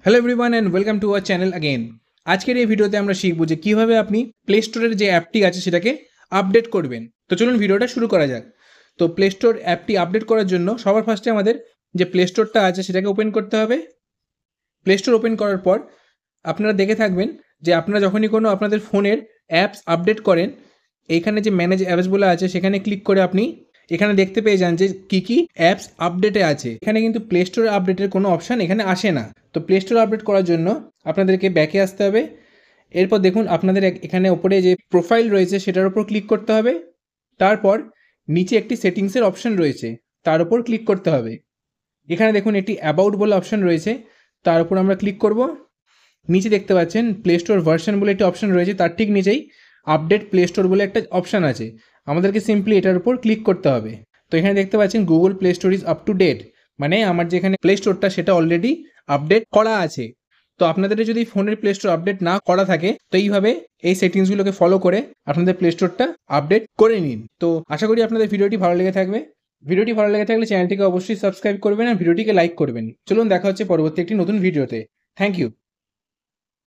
Hello everyone and welcome to our channel again. আজকের এই ভিডিওতে আমরা শিখব যে কীভাবে আপনি প্লে স্টোরের যে অ্যাপটি আছে সেটাকে আপডেট করবেন। তো চলুন ভিডিওটা শুরু করা যাক। তো প্লে স্টোর অ্যাপটি আপডেট করার জন্য সবার ফার্স্টে আমাদের যে প্লে স্টোরটা আছে সেটাকে ওপেন করতে হবে। প্লে স্টোর ওপেন করার পর আপনারা দেখে থাকবেন যে আপনারা যখনই কোনো আপনাদের ফোনের অ্যাপস আপডেট করেন, এইখানে যে ম্যানেজ অ্যাপস বলে আছে সেখানে ক্লিক করে আপনি এখানে দেখতে পেয়ে যান যে কী অ্যাপস আপডেটে আছে। এখানে কিন্তু প্লে স্টোর আপডেটের কোনো অপশান এখানে আসে না। তো প্লে স্টোর আপডেট করার জন্য আপনাদেরকে ব্যাকে আসতে হবে। এরপর দেখুন আপনাদের এখানে ওপরে যে প্রোফাইল রয়েছে সেটার উপর ক্লিক করতে হবে। তারপর নিচে একটি সেটিংসের অপশান রয়েছে, তার উপর ক্লিক করতে হবে। এখানে দেখুন একটি অ্যাবাউট বলে অপশান রয়েছে, তার উপর আমরা ক্লিক করব। নিচে দেখতে পাচ্ছেন প্লে স্টোর ভার্সন বলে একটি অপশান রয়েছে, তার ঠিক নিচেই আপডেট প্লে স্টোর বলে একটা অপশান আছে। আমাদেরকে সিম্পলি এটার উপর ক্লিক করতে হবে। তো এখানে দেখতে পাচ্ছেন Google Play Store is up to date, মানে আমার যেখানে প্লে স্টোরটা সেটা অলরেডি আপডেট করা আছে। তো আপনাদের যদি ফোনের প্লে স্টোর আপডেট না করা থাকে তো এইভাবে এই সেটিংসগুলোকে ফলো করে আপনাদের প্লে স্টোরটা আপডেট করে নিন। তো আশা করি আপনাদের ভিডিওটি ভালো লেগে থাকবে। ভিডিওটি ভালো লেগে থাকলে চ্যানেলটিকে অবশ্যই সাবস্ক্রাইব করবেন আর ভিডিওটিকে লাইক করবেন। চলুন দেখা হচ্ছে পরবর্তী একটি নতুন ভিডিওতে। Thank you.